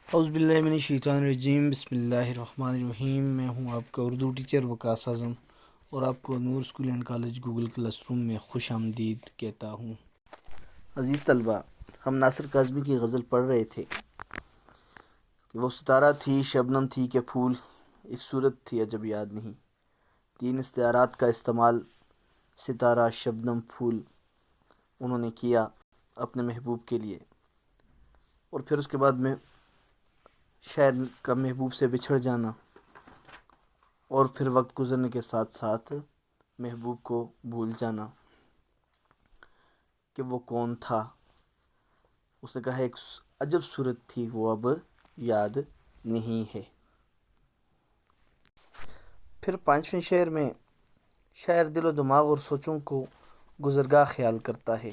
اعوذ باللہ من الشیطان الرجیم، بسم اللہ الرحمن الرحیم۔ میں ہوں آپ کا اردو ٹیچر وقاص اعظم اور آپ کو Noor school and college Google classroom میں خوش آمدید کہتا ہوں۔ عزیز طلبہ، ہم ناصر کاظمی کی غزل پڑھ رہے تھے کہ وہ ستارہ تھی، شبنم تھی کہ پھول، ایک صورت تھی عجب یاد نہیں۔ تین استعارات کا استعمال ستارہ، شبنم، پھول انہوں نے کیا اپنے محبوب کے لیے، اور پھر اس کے بعد میں شاعر کا محبوب سے بچھڑ جانا، اور پھر وقت گزرنے کے ساتھ ساتھ محبوب کو بھول جانا کہ وہ کون تھا۔ اس نے کہا ایک عجب صورت تھی وہ اب یاد نہیں ہے۔ پھر پانچویں شعر میں شاعر دل و دماغ اور سوچوں کو گزرگاہ خیال کرتا ہے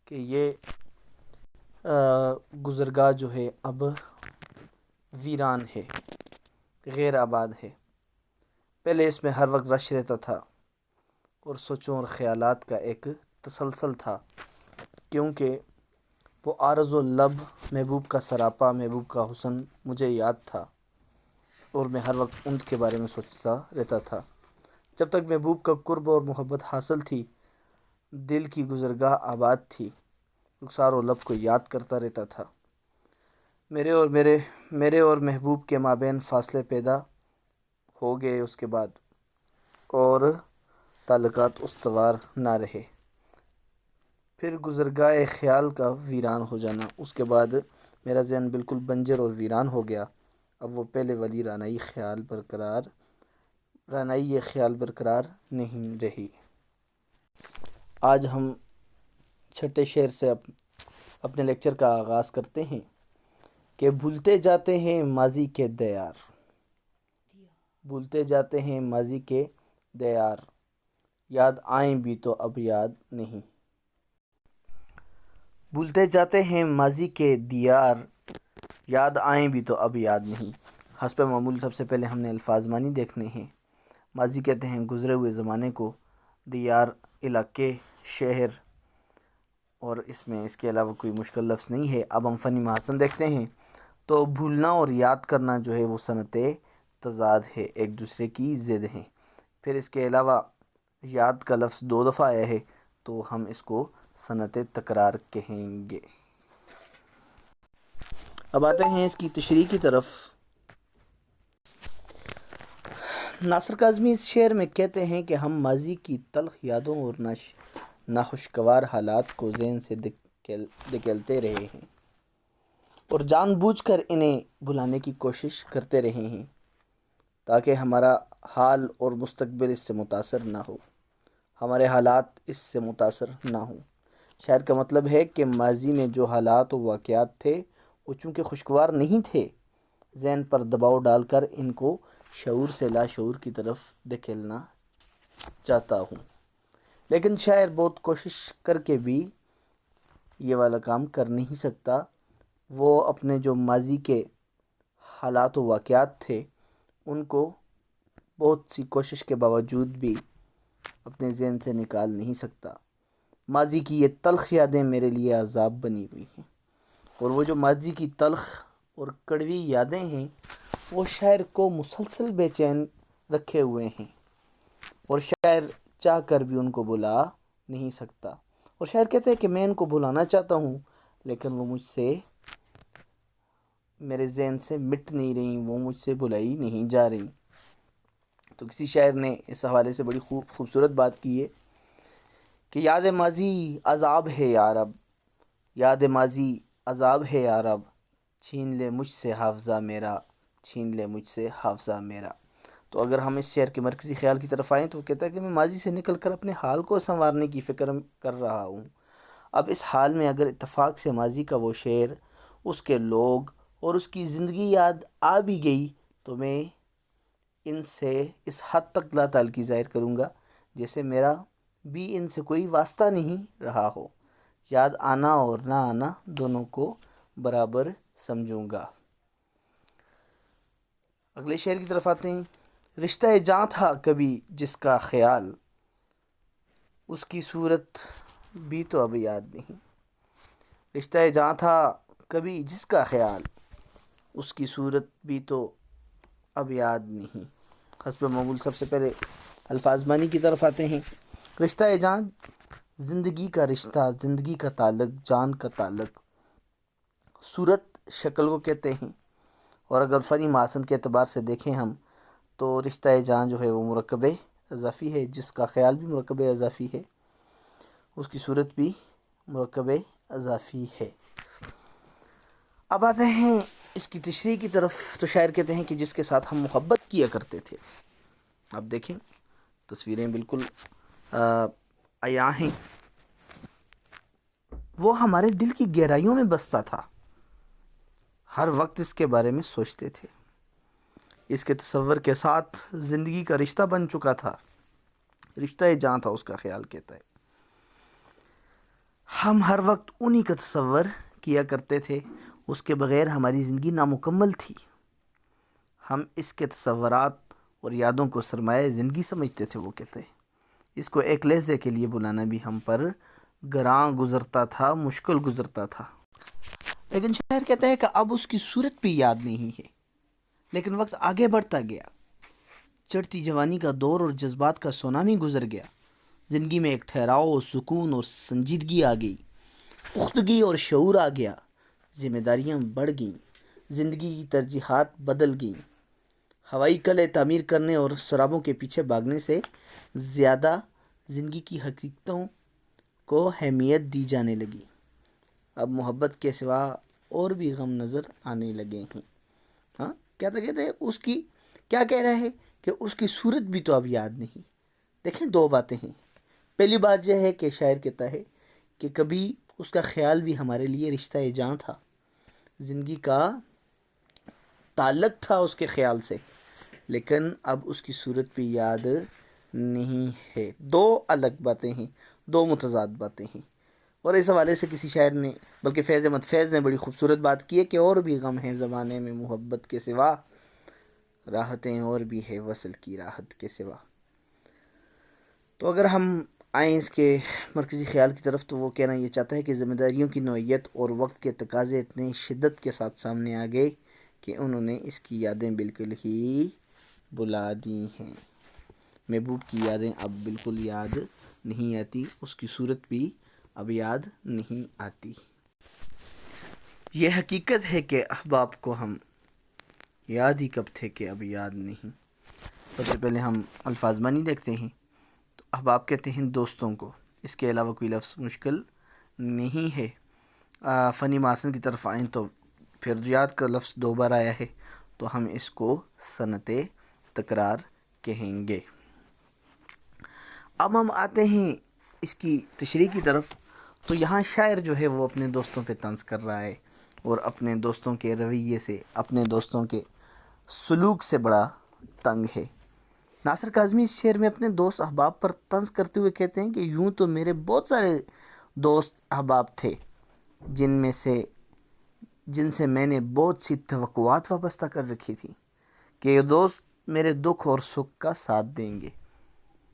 کہ یہ گزرگاہ جو ہے اب ویران ہے، غیر آباد ہے۔ پہلے اس میں ہر وقت رش رہتا تھا اور سوچوں اور خیالات کا ایک تسلسل تھا، کیونکہ وہ عارض و لب، محبوب کا سراپا، محبوب کا حسن مجھے یاد تھا اور میں ہر وقت ان کے بارے میں سوچتا رہتا تھا۔ جب تک محبوب کا قرب اور محبت حاصل تھی، دل کی گزرگاہ آباد تھی، رخسار و لب کو یاد کرتا رہتا تھا۔ میرے اور محبوب کے مابین فاصلے پیدا ہو گئے اس کے بعد، اور تعلقات استوار نہ رہے۔ پھر گزرگاہ خیال کا ویران ہو جانا، اس کے بعد میرا ذہن بالکل بنجر اور ویران ہو گیا۔ اب وہ پہلے والی رانائی یہ خیال برقرار نہیں رہی۔ آج ہم چھٹے شعر سے اپنے لیکچر کا آغاز کرتے ہیں کہ بھولتے جاتے ہیں ماضی کے دیار، بھولتے جاتے ہیں ماضی کے دیار، یاد آئیں بھی تو اب یاد نہیں۔ بھولتے جاتے ہیں ماضی کے دیار، یاد آئیں بھی تو اب یاد نہیں۔ حسب معمول سب سے پہلے ہم نے الفاظ معنی دیکھنے ہیں۔ ماضی کہتے ہیں گزرے ہوئے زمانے کو، دیار علاقے، شہر، اور اس کے علاوہ کوئی مشکل لفظ نہیں ہے۔ اب ہم فنی محاسن دیکھتے ہیں تو بھولنا اور یاد کرنا جو ہے وہ صنعت تضاد ہے، ایک دوسرے کی ضد ہیں۔ پھر اس کے علاوہ یاد کا لفظ 2 دفعہ آیا ہے تو ہم اس کو صنعت تکرار کہیں گے۔ اب آتے ہیں اس کی تشریح کی طرف۔ ناصر کاظمی اس شعر میں کہتے ہیں کہ ہم ماضی کی تلخ یادوں اور ناخوشگوار حالات کو ذہن سے دھکیلتے رہے ہیں اور جان بوجھ کر انہیں بھلانے کی کوشش کرتے رہے ہیں تاکہ ہمارا حال اور مستقبل اس سے متاثر نہ ہو، ہمارے حالات اس سے متاثر نہ ہوں۔ شاعر کا مطلب ہے کہ ماضی میں جو حالات و واقعات تھے وہ چونکہ خوشگوار نہیں تھے، ذہن پر دباؤ ڈال کر ان کو شعور سے لاشعور کی طرف دھکیلنا چاہتا ہوں، لیکن شاعر بہت کوشش کر کے بھی یہ والا کام کر نہیں سکتا۔ وہ اپنے جو ماضی کے حالات و واقعات تھے ان کو بہت سی کوشش کے باوجود بھی اپنے ذہن سے نکال نہیں سکتا۔ ماضی کی یہ تلخ یادیں میرے لیے عذاب بنی ہوئی ہیں، اور وہ جو ماضی کی تلخ اور کڑوی یادیں ہیں وہ شاعر کو مسلسل بے چین رکھے ہوئے ہیں، اور شاعر چاہ کر بھی ان کو بھلا نہیں سکتا۔ اور شاعر کہتے ہیں کہ میں ان کو بھلانا چاہتا ہوں لیکن وہ مجھ سے، میرے ذہن سے مٹ نہیں رہی، وہ مجھ سے بھلائی نہیں جا رہی۔ تو کسی شاعر نے اس حوالے سے بڑی خوبصورت بات کی ہے کہ یاد ماضی عذاب ہے یارب، یاد ماضی عذاب ہے یارب، چھین لے مجھ سے حافظہ میرا، چھین لے مجھ سے حافظہ میرا۔ تو اگر ہم اس شعر کے مرکزی خیال کی طرف آئیں تو وہ کہتا ہے کہ میں ماضی سے نکل کر اپنے حال کو سنوارنے کی فکر کر رہا ہوں۔ اب اس حال میں اگر اتفاق سے ماضی کا وہ شعر، اس کے لوگ اور اس کی زندگی یاد آ بھی گئی تو میں ان سے اس حد تک لا تعلقی ظاہر کروں گا جیسے میرا بھی ان سے کوئی واسطہ نہیں رہا ہو۔ یاد آنا اور نہ آنا دونوں کو برابر سمجھوں گا۔ اگلے شعر کی طرف آتے ہیں۔ رشتہ جاں تھا کبھی جس کا خیال، اس کی صورت بھی تو اب یاد نہیں۔ رشتہ جاں تھا کبھی جس کا خیال، اس کی صورت بھی تو اب یاد نہیں۔ حسب معمول سب سے پہلے الفاظ معنی کی طرف آتے ہیں۔ رشتہ جان زندگی کا رشتہ، زندگی کا تعلق، جان کا تعلق۔ صورت شکل کو کہتے ہیں، اور اگر فنی محاسن کے اعتبار سے دیکھیں ہم تو رشتہ جان جو ہے وہ مرکب اضافی ہے، جس کا خیال بھی مرکب اضافی ہے، اس کی صورت بھی مرکب اضافی ہے۔ اب آتے ہیں اس کی تشریح کی طرف، تو شاعر کہتے ہیں کہ جس کے ساتھ ہم محبت کیا کرتے تھے۔ اب دیکھیں تصویریں بالکل عیاں ہیں، وہ ہمارے دل کی گہرائیوں میں بستا تھا، ہر وقت اس کے بارے میں سوچتے تھے، اس کے تصور کے ساتھ زندگی کا رشتہ بن چکا تھا، رشتہ جان تھا اس کا خیال کہتا ہے۔ ہم ہر وقت انہی کا تصور کیا کرتے تھے، اس کے بغیر ہماری زندگی نامکمل تھی۔ ہم اس کے تصورات اور یادوں کو سرمایہ زندگی سمجھتے تھے، وہ کہتے ہیں۔ اس کو ایک لحظے کے لیے بلانا بھی ہم پر گراں گزرتا تھا، مشکل گزرتا تھا۔ لیکن شاعر کہتا ہے کہ اب اس کی صورت بھی یاد نہیں ہے، لیکن وقت آگے بڑھتا گیا، چڑھتی جوانی کا دور اور جذبات کا سونامی گزر گیا، زندگی میں ایک ٹھہراؤ، سکون اور سنجیدگی آ گئی، پختگی اور شعور آ گیا، ذمہ داریاں بڑھ گئیں، زندگی کی ترجیحات بدل گئیں، ہوائی قلعے تعمیر کرنے اور سرابوں کے پیچھے بھاگنے سے زیادہ زندگی کی حقیقتوں کو اہمیت دی جانے لگی۔ اب محبت کے سوا اور بھی غم نظر آنے لگے ہیں۔ ہاں کیا تو کہتے ہیں، اس کی کیا کہہ رہا ہے کہ اس کی صورت بھی تو اب یاد نہیں۔ دیکھیں دو باتیں ہیں، پہلی بات یہ ہے کہ شاعر کہتا ہے کہ کبھی اس کا خیال بھی ہمارے لیے رشتہ جاں تھا، زندگی کا تعلق تھا اس کے خیال سے، لیکن اب اس کی صورت بھی یاد نہیں ہے۔ دو الگ باتیں ہیں، دو متضاد باتیں ہیں۔ اور اس حوالے سے کسی شاعر نے، بلکہ فیض احمد فیض نے بڑی خوبصورت بات کی ہے کہ اور بھی غم ہے زمانے میں محبت کے سوا، راحتیں اور بھی ہے وصل کی راحت کے سوا۔ تو اگر ہم آئیں اس کے مرکزی خیال کی طرف، تو وہ کہنا یہ چاہتا ہے کہ ذمہ داریوں کی نوعیت اور وقت کے تقاضے اتنے شدت کے ساتھ سامنے آ گئے کہ انہوں نے اس کی یادیں بالکل ہی بلا دی ہیں۔ محبوب کی یادیں اب بالکل یاد نہیں آتی، اس کی صورت بھی اب یاد نہیں آتی۔ یہ حقیقت ہے کہ احباب کو ہم یاد ہی کب تھے کہ اب یاد نہیں۔ سب سے پہلے ہم الفاظ معنی دیکھتے ہیں، تو احباب کہتے ہیں دوستوں کو، اس کے علاوہ کوئی لفظ مشکل نہیں ہے۔ فنی محاسن کی طرف آئیں تو پھر یاد کا لفظ دو بار آیا ہے، تو ہم اس کو صنعت تکرار کہیں گے۔ اب ہم آتے ہیں اس کی تشریح کی طرف، تو یہاں شاعر جو ہے وہ اپنے دوستوں پہ طنز کر رہا ہے، اور اپنے دوستوں کے رویے سے، اپنے دوستوں کے سلوک سے بڑا تنگ ہے۔ ناصر کاظمی اس شعر میں اپنے دوست احباب پر طنز کرتے ہوئے کہتے ہیں کہ یوں تو میرے بہت سارے دوست احباب تھے، جن سے میں نے بہت سی توقعات وابستہ کر رکھی تھی کہ یہ دوست میرے دکھ اور سکھ کا ساتھ دیں گے۔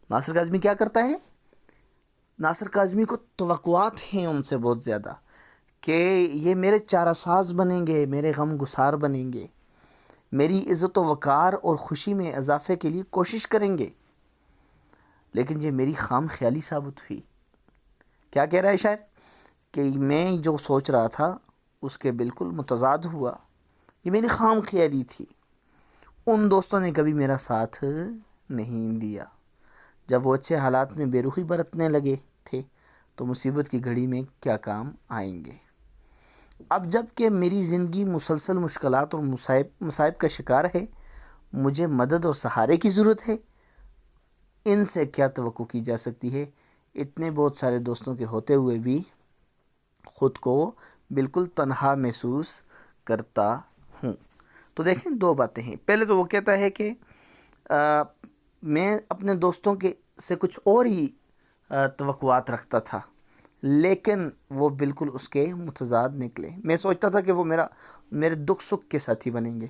ناصر کاظمی کیا کرتا ہے؟ ناصر کاظمی کو توقعات ہیں ان سے بہت زیادہ، کہ یہ میرے چارہ ساز بنیں گے، میرے غم گسار بنیں گے، میری عزت و وقار اور خوشی میں اضافے کے لیے کوشش کریں گے، لیکن یہ میری خام خیالی ثابت ہوئی۔ کیا کہہ رہا ہے شاعر؟ کہ میں جو سوچ رہا تھا اس کے بالکل متضاد ہوا، یہ میری خام خیالی تھی۔ ان دوستوں نے کبھی میرا ساتھ نہیں دیا۔ جب وہ اچھے حالات میں بے رخی برتنے لگے تھے تو مصیبت کی گھڑی میں کیا کام آئیں گے۔ اب جب کہ میری زندگی مسلسل مشکلات اور مصائب کا شکار ہے، مجھے مدد اور سہارے کی ضرورت ہے۔ ان سے کیا توقع کی جا سکتی ہے؟ اتنے بہت سارے دوستوں کے ہوتے ہوئے بھی خود کو بالکل تنہا محسوس کرتا ہوں۔ تو دیکھیں دو باتیں ہیں، پہلے تو وہ کہتا ہے کہ میں اپنے دوستوں کے سے کچھ اور ہی توقعات رکھتا تھا، لیکن وہ بالکل اس کے متضاد نکلے۔ میں سوچتا تھا کہ وہ میرے دکھ سکھ کے ساتھی بنیں گے،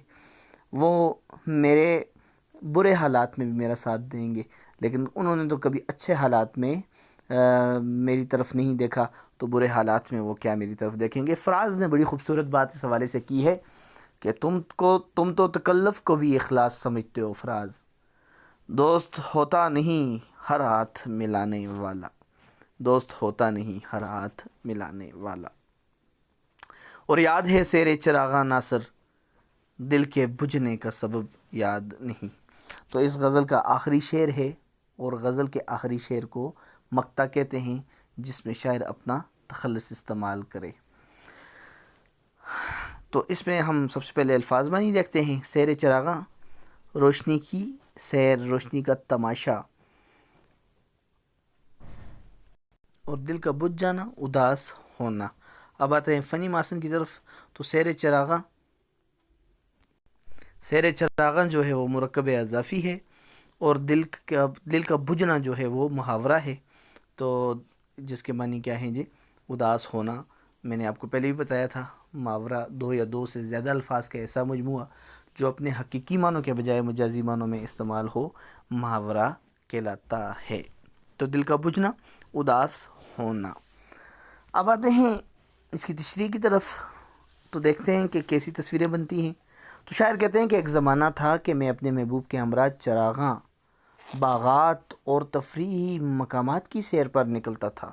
وہ میرے برے حالات میں بھی میرا ساتھ دیں گے، لیکن انہوں نے تو کبھی اچھے حالات میں میری طرف نہیں دیکھا، تو برے حالات میں وہ کیا میری طرف دیکھیں گے۔ فراز نے بڑی خوبصورت بات اس حوالے سے کی ہے کہ تم تو تکلف کو بھی اخلاص سمجھتے ہو فراز، دوست ہوتا نہیں ہر ہاتھ ملانے والا، دوست ہوتا نہیں ہر ہاتھ ملانے والا۔ اور یاد ہے سیر چراغاں ناصر، دل کے بجھنے کا سبب یاد نہیں۔ تو اس غزل کا آخری شعر ہے، اور غزل کے آخری شعر کو مقطع کہتے ہیں، جس میں شاعر اپنا تخلص استعمال کرے۔ تو اس میں ہم سب سے پہلے الفاظ معنی دیکھتے ہیں۔ سیر چراغاں، روشنی کی سیر، روشنی کا تماشا، اور دل کا بجھ جانا، اداس ہونا۔ اب آتے ہیں فنی ماسن کی طرف۔ تو سیر چراغاں جو ہے وہ مرکب اضافی ہے، اور دل کا بجھنا جو ہے وہ محاورہ ہے، تو جس کے معنی کیا ہیں جی؟ اداس ہونا۔ میں نے آپ کو پہلے بھی بتایا تھا، محاورہ دو یا دو سے زیادہ الفاظ کا ایسا مجموعہ جو اپنے حقیقی معنوں کے بجائے مجازی معنوں میں استعمال ہو، محاورہ کہلاتا ہے۔ تو دل کا بجھنا، اداس ہونا۔ اب آتے ہیں اس کی تشریح کی طرف، تو دیکھتے ہیں کہ کیسی تصویریں بنتی ہیں۔ تو شاعر کہتے ہیں کہ ایک زمانہ تھا کہ میں اپنے محبوب کے ہمراہ چراغاں، باغات اور تفریحی مقامات کی سیر پر نکلتا تھا۔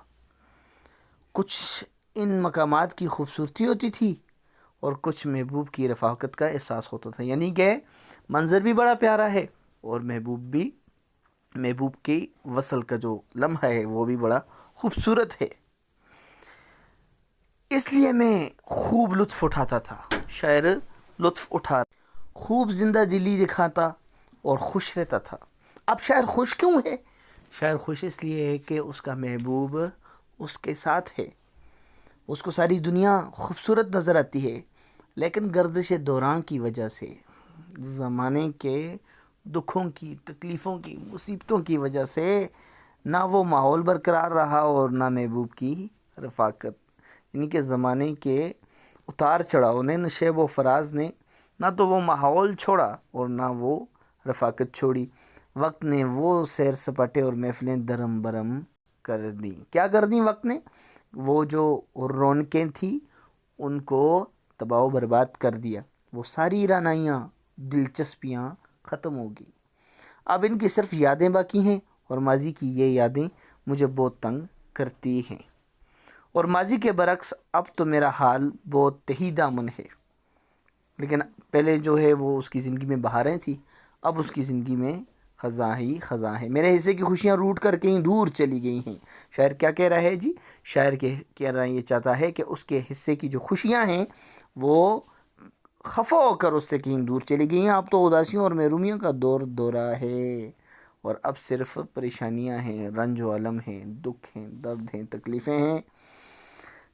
کچھ ان مقامات کی خوبصورتی ہوتی تھی، اور کچھ محبوب کی رفاقت کا احساس ہوتا تھا، یعنی کہ منظر بھی بڑا پیارا ہے، اور محبوب کی وصل کا جو لمحہ ہے وہ بھی بڑا خوبصورت ہے، اس لیے میں خوب لطف اٹھاتا تھا۔ شاعر لطف اٹھا، خوب زندہ دلی دکھاتا اور خوش رہتا تھا۔ اب شاعر خوش کیوں ہے؟ شاعر خوش اس لیے ہے کہ اس کا محبوب اس کے ساتھ ہے، اس کو ساری دنیا خوبصورت نظر آتی ہے، لیکن گردش دوران کی وجہ سے، زمانے کے دکھوں کی، تکلیفوں کی، مصیبتوں کی وجہ سے نہ وہ ماحول برقرار رہا اور نہ محبوب کی رفاقت، یعنی کہ زمانے کے اتار چڑھاؤ نے، نشیب و فراز نے نہ تو وہ ماحول چھوڑا اور نہ وہ رفاقت چھوڑی۔ وقت نے وہ سیر سپاٹے اور محفلیں درم برم کر دیں۔ کیا کر دیں وقت نے؟ وہ جو رونقیں تھیں ان کو تباہ و برباد کر دیا، وہ ساری رعنائیاں، دلچسپیاں ختم ہو گئی۔ اب ان کی صرف یادیں باقی ہیں، اور ماضی کی یہ یادیں مجھے بہت تنگ کرتی ہیں، اور ماضی کے برعکس اب تو میرا حال بہت تہی دامن ہے۔ لیکن پہلے جو ہے وہ اس کی زندگی میں بہاریں تھیں، اب اس کی زندگی میں خزاں ہی خزاں ہے، میرے حصے کی خوشیاں روٹ کر کہیں دور چلی گئی ہیں۔ شاعر کیا کہہ رہا ہے جی؟ شاعر کہہ رہا ہے، یہ چاہتا ہے کہ اس کے حصے کی جو خوشیاں ہیں وہ خفا ہو کر اس سے کہیں دور چلی گئی ہیں۔ اب تو اداسیوں اور محرومیوں کا دورہ ہے، اور اب صرف پریشانیاں ہیں، رنج و الم ہیں، دکھ ہیں، درد ہیں، تکلیفیں ہیں۔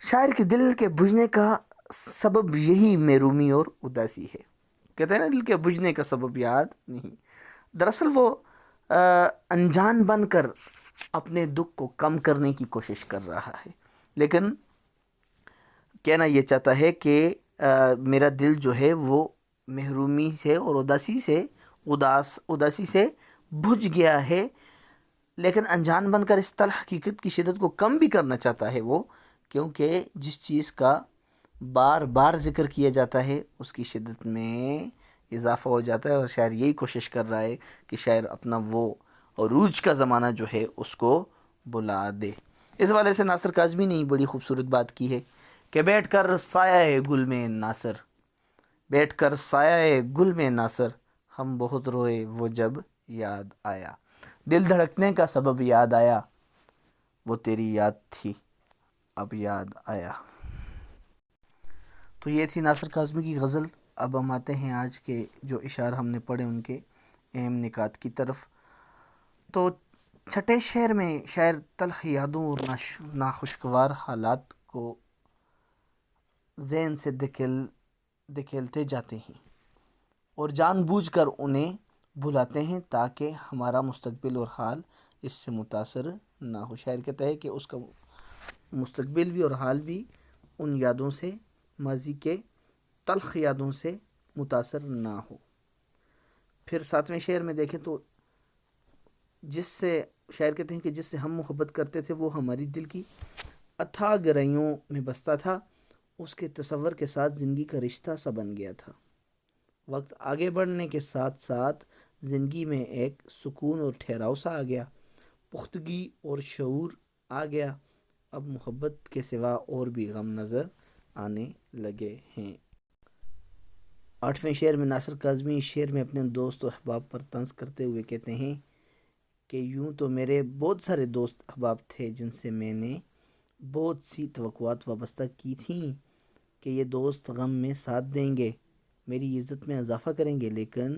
شاعر کے دل کے بجھنے کا سبب یہی محرومی اور اداسی ہے۔ کہتے ہیں نا، دل کے بجھنے کا سبب یاد نہیں۔ دراصل وہ انجان بن کر اپنے دکھ کو کم کرنے کی کوشش کر رہا ہے، لیکن کہنا یہ چاہتا ہے کہ میرا دل جو ہے وہ محرومی سے اور اداسی سے بجھ گیا ہے، لیکن انجان بن کر اس طرح حقیقت کی شدت کو کم بھی کرنا چاہتا ہے وہ، کیونکہ جس چیز کا بار بار ذکر کیا جاتا ہے اس کی شدت میں اضافہ ہو جاتا ہے، اور شاعر یہی کوشش کر رہا ہے کہ شاعر اپنا وہ عروج کا زمانہ جو ہے اس کو بلا دے۔ اس والے سے ناصر کاظمی نے بڑی خوبصورت بات کی ہے کہ بیٹھ کر سایہ گل میں ناصر، بیٹھ کر سایہ گل میں ناصر، ہم بہت روئے وہ جب یاد آیا، دل دھڑکنے کا سبب یاد آیا، وہ تیری یاد تھی اب یاد آیا۔ تو یہ تھی ناصر کاظمی کی غزل۔ اب ہم آتے ہیں آج کے جو اشعار ہم نے پڑھے ان کے اہم نکات کی طرف۔ تو چھٹے شعر میں شاعر تلخ یادوں اور ناخوشگوار حالات کو ذہن سے دھکیلتے جاتے ہیں، اور جان بوجھ کر انہیں بھلاتے ہیں تاکہ ہمارا مستقبل اور حال اس سے متاثر نہ ہو۔ شاعر کہتا ہے کہ اس کا مستقبل بھی اور حال بھی ان یادوں سے، ماضی کے تلخ یادوں سے متاثر نہ ہو۔ پھر ساتویں شعر میں دیکھیں تو شاعر کہتے ہیں کہ جس سے ہم محبت کرتے تھے وہ ہماری دل کی اتھاہ گہرائیوں میں بستا تھا، اس کے تصور کے ساتھ زندگی کا رشتہ سا بن گیا تھا۔ وقت آگے بڑھنے کے ساتھ ساتھ زندگی میں ایک سکون اور ٹھہراؤ سا آ گیا، پختگی اور شعور آ گیا۔ اب محبت کے سوا اور بھی غم نظر آنے لگے ہیں۔ 8ویں شعر میں ناصر کاظمی اس شعر میں اپنے دوست و احباب پر طنز کرتے ہوئے کہتے ہیں کہ یوں تو میرے بہت سارے دوست احباب تھے جن سے میں نے بہت سی توقعات وابستہ کی تھیں کہ یہ دوست غم میں ساتھ دیں گے، میری عزت میں اضافہ کریں گے، لیکن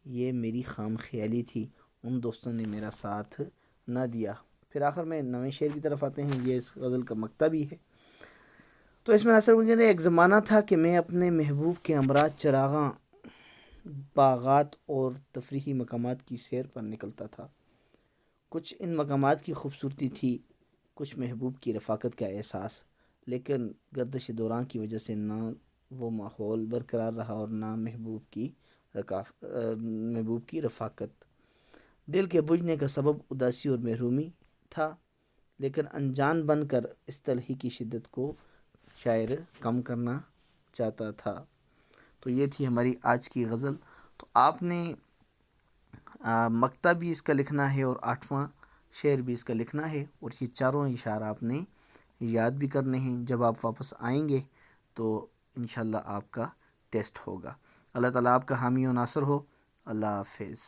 یہ میری خام خیالی تھی، ان دوستوں نے میرا ساتھ نہ دیا۔ پھر آخر میں 9ویں شعر کی طرف آتے ہیں، یہ اس غزل کا مقطع بھی ہے۔ تو اس میں ناصر کہتے ہیں ایک زمانہ تھا کہ میں اپنے محبوب کے ہمراہ چراغاں، باغات اور تفریحی مقامات کی سیر پر نکلتا تھا۔ کچھ ان مقامات کی خوبصورتی تھی، کچھ محبوب کی رفاقت کا احساس، لیکن گردش دوران کی وجہ سے نہ وہ ماحول برقرار رہا اور نہ محبوب کی رفاقت۔ دل کے بجھنے کا سبب اداسی اور محرومی تھا، لیکن انجان بن کر اس تلخی کی شدت کو شاعر کم کرنا چاہتا تھا۔ تو یہ تھی ہماری آج کی غزل۔ تو آپ نے مقطع بھی اس کا لکھنا ہے اور 8واں شعر بھی اس کا لکھنا ہے، اور یہ چاروں اشعار آپ نے یاد بھی کرنے ہیں۔ جب آپ واپس آئیں گے تو انشاءاللہ آپ کا ٹیسٹ ہوگا۔ اللہ تعالیٰ آپ کا حامی و ناصر ہو۔ اللہ حافظ۔